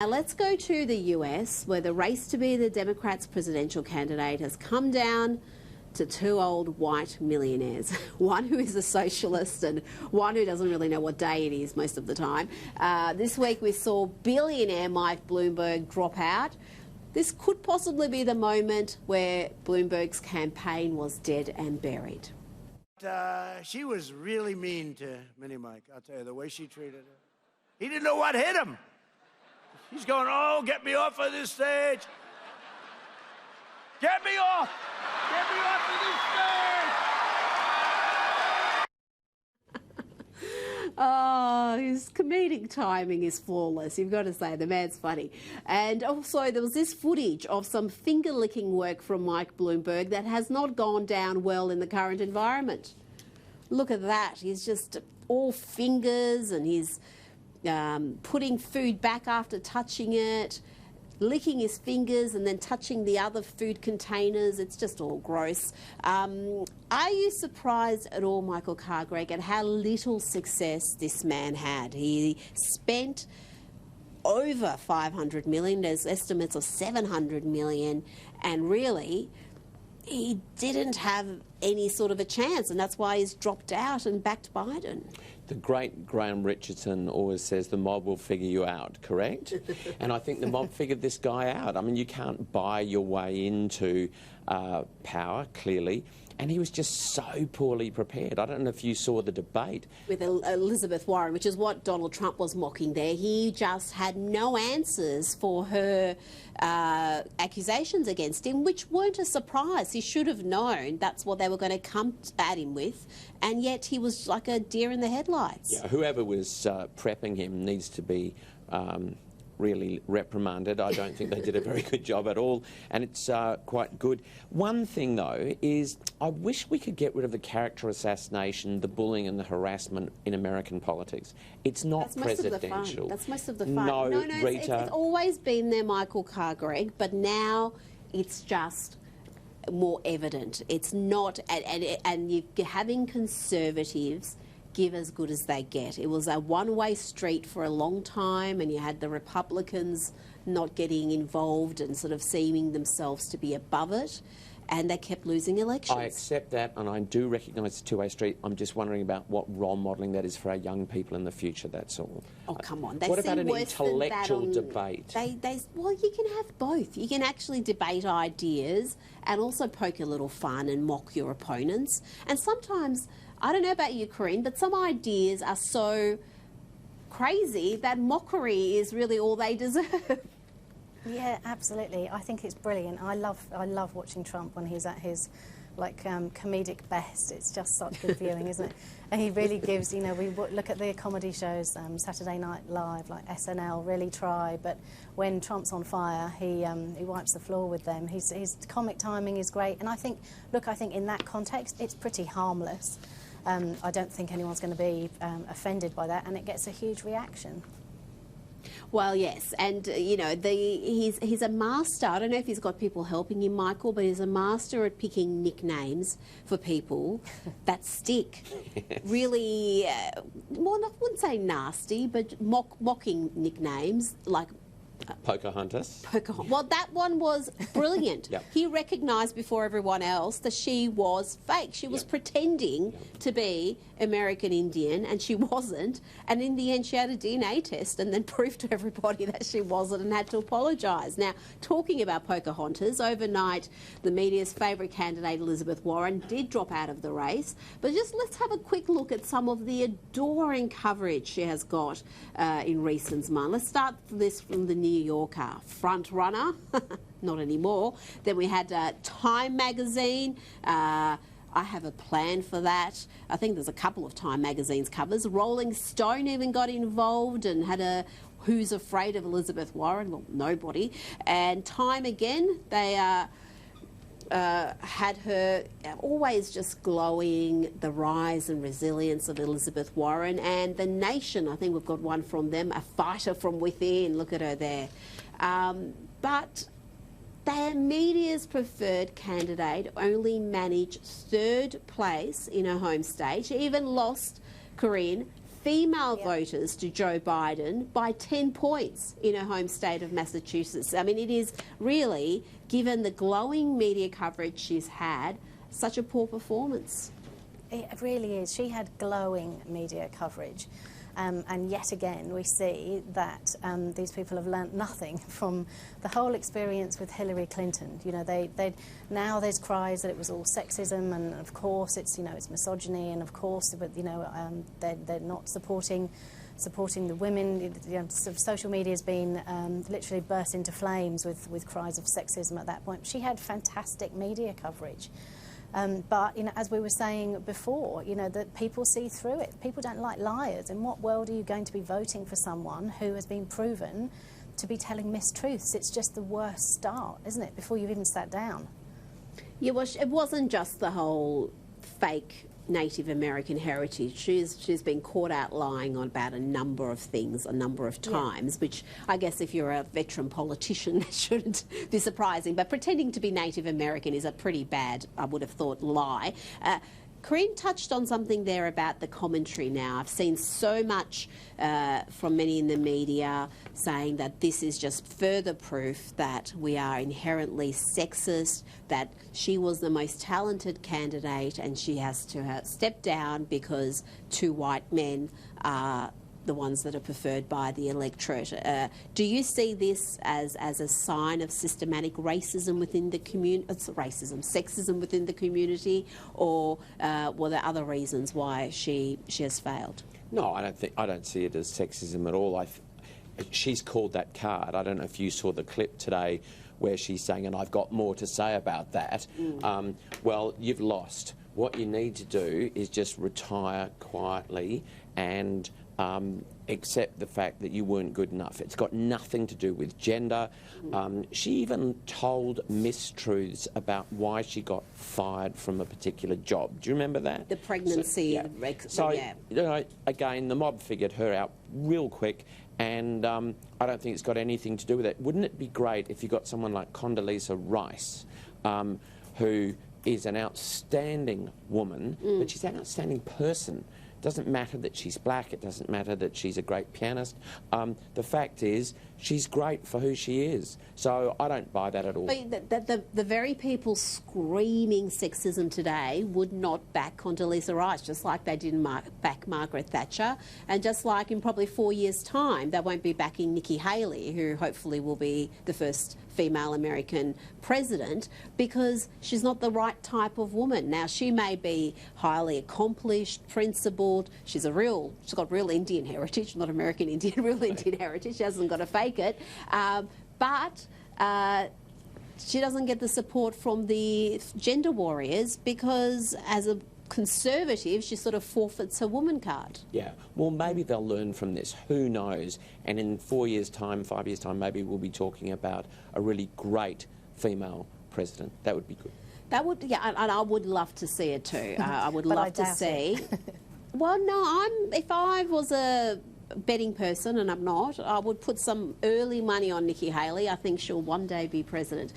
Now let's go to the US, where the race to be the Democrats' presidential candidate has come down to two old white millionaires, one who is a socialist and one who doesn't really know what day it is most of the time. This week we saw billionaire Mike Bloomberg drop out. This could possibly be the moment where Bloomberg's campaign was dead and buried. She was really mean to Mini Mike, I'll tell you, the way she treated her. He didn't know what hit him. He's going, oh, get me off of this stage. Get me off! Get me off of this stage! Oh, his comedic timing is flawless. You've got to say, the man's funny. And also, there was this footage of some finger-licking work from Mike Bloomberg that has not gone down well in the current environment. Look at that. He's just all fingers, and he's putting food back after touching it, licking his fingers and then touching the other food containers. It's just all gross. Are you surprised at all, Michael Carr-Gregg, at how little success this man had? He spent over 500 million. There's estimates of 700 million, and really he didn't have any sort of a chance, and that's why he's dropped out and backed Biden. The great Graham Richardson always says the mob will figure you out, correct? And I think the mob figured this guy out. I mean, you can't buy your way into power, clearly. And he was just so poorly prepared. I don't know if you saw the debate. With Elizabeth Warren, which is what Donald Trump was mocking there. He just had no answers for her accusations against him, which weren't a surprise. He should have known that's what they were going to come at him with, and yet he was like a deer in the headlights. Yeah, whoever was prepping him needs to be really reprimanded. I don't think they did a very good job at all, and it's quite good. One thing, though, is I wish we could get rid of the character assassination, the bullying and the harassment in American politics. It's not presidential. That's most of the fun. No, Rita. It's always been there, Michael Carr-Gregg, but now it's just more evident. It's not, and you're having conservatives give as good as they get. It was a one-way street for a long time, and you had the Republicans not getting involved and sort of seeming themselves to be above it, and they kept losing elections. I accept that, and I do recognise it's a two-way street. I'm just wondering about what role modelling that is for our young people in the future, that's all. Oh, come on. What about an intellectual debate? Well, you can have both. You can actually debate ideas and also poke a little fun and mock your opponents. And sometimes, I don't know about you, Corinne, but some ideas are so crazy that mockery is really all they deserve. Yeah, absolutely. I think it's brilliant. I love watching Trump when he's at his comedic best. It's just such good viewing, isn't it? And he really gives, you know, we look at the comedy shows, Saturday Night Live, like SNL, really try, but when Trump's on fire, he wipes the floor with them. His comic timing is great, and I think in that context, it's pretty harmless. I don't think anyone's going to be offended by that, and it gets a huge reaction. Well, yes, and you know, he's a master. I don't know if he's got people helping him, Michael, but he's a master at picking nicknames for people that stick. Really, well, I wouldn't say nasty, but mocking nicknames like Pocahontas. Well, that one was brilliant. Yep. He recognised before everyone else that she was fake. She was pretending to be American Indian, and she wasn't. And in the end, she had a DNA test and then proved to everybody that she wasn't and had to apologise. Now, talking about Pocahontas, overnight, the media's favourite candidate, Elizabeth Warren, did drop out of the race. But just let's have a quick look at some of the adoring coverage she has got in recent months. Let's start this from the New Yorker. Front runner, not anymore. Then we had Time magazine. I have a plan for that. I think there's a couple of Time magazine's covers. Rolling Stone even got involved and had a Who's Afraid of Elizabeth Warren? Well, nobody. And Time again, they had her always just glowing, the rise and resilience of Elizabeth Warren. And The Nation, I think we've got one from them, a fighter from within. Look at her there. But their media's preferred candidate only managed third place in her home state. She even lost, Corinne, female voters to Joe Biden by 10 points in her home state of Massachusetts. I mean, it is really, given the glowing media coverage she's had, such a poor performance. It really is. She had glowing media coverage. And yet again, we see that these people have learnt nothing from the whole experience with Hillary Clinton. You know, now there's cries that it was all sexism, and of course it's, you know, it's misogyny, and of course, but you know, they're not supporting the women. You know, sort of social media has been literally burst into flames with cries of sexism at that point. She had fantastic media coverage. But, you know, as we were saying before, you know, that people see through it. People don't like liars. In what world are you going to be voting for someone who has been proven to be telling mistruths? It's just the worst start, isn't it, before you've even sat down? Yeah, well, it wasn't just the whole fake Native American heritage. She's been caught out lying on about a number of things a number of times, which I guess if you're a veteran politician, it shouldn't be surprising. But pretending to be Native American is a pretty bad, I would have thought, lie. Corinne touched on something there about the commentary now. I've seen so much from many in the media saying that this is just further proof that we are inherently sexist, that she was the most talented candidate and she has to step down because two white men are the ones that are preferred by the electorate. Do you see this as a sign of systematic racism within the community, sexism within the community, or were there other reasons why she has failed? No, I don't see it as sexism at all. She's called that card. I don't know if you saw the clip today where she's saying, and I've got more to say about that. Well, you've lost. What you need to do is just retire quietly and accept the fact that you weren't good enough. It's got nothing to do with gender. She even told mistruths about why she got fired from a particular job. Do you remember that? The pregnancy. So, you know, again, the mob figured her out real quick, and I don't think it's got anything to do with it. Wouldn't it be great if you got someone like Condoleeza Rice, who is an outstanding woman, but she's an outstanding person. It doesn't matter that she's black, it doesn't matter that she's a great pianist. The fact is, she's great for who she is. So I don't buy that at all. But the very people screaming sexism today would not back Condoleezza Rice, just like they didn't back Margaret Thatcher, and just like in probably 4 years' time, they won't be backing Nikki Haley, who hopefully will be the first female American president, because she's not the right type of woman. Now, she may be highly accomplished, principled, she's got real Indian heritage, not American Indian, real Indian heritage, she hasn't got to fake it, but she doesn't get the support from the gender warriors because as a conservative, she sort of forfeits her woman card. Yeah, well, maybe they'll learn from this. Who knows? And in 4 years' time, 5 years' time, maybe we'll be talking about a really great female president. That would be good. That would, yeah, and I would love to see it too. I would love to see. Well, no, if I was a betting person, and I'm not, I would put some early money on Nikki Haley. I think she'll one day be president.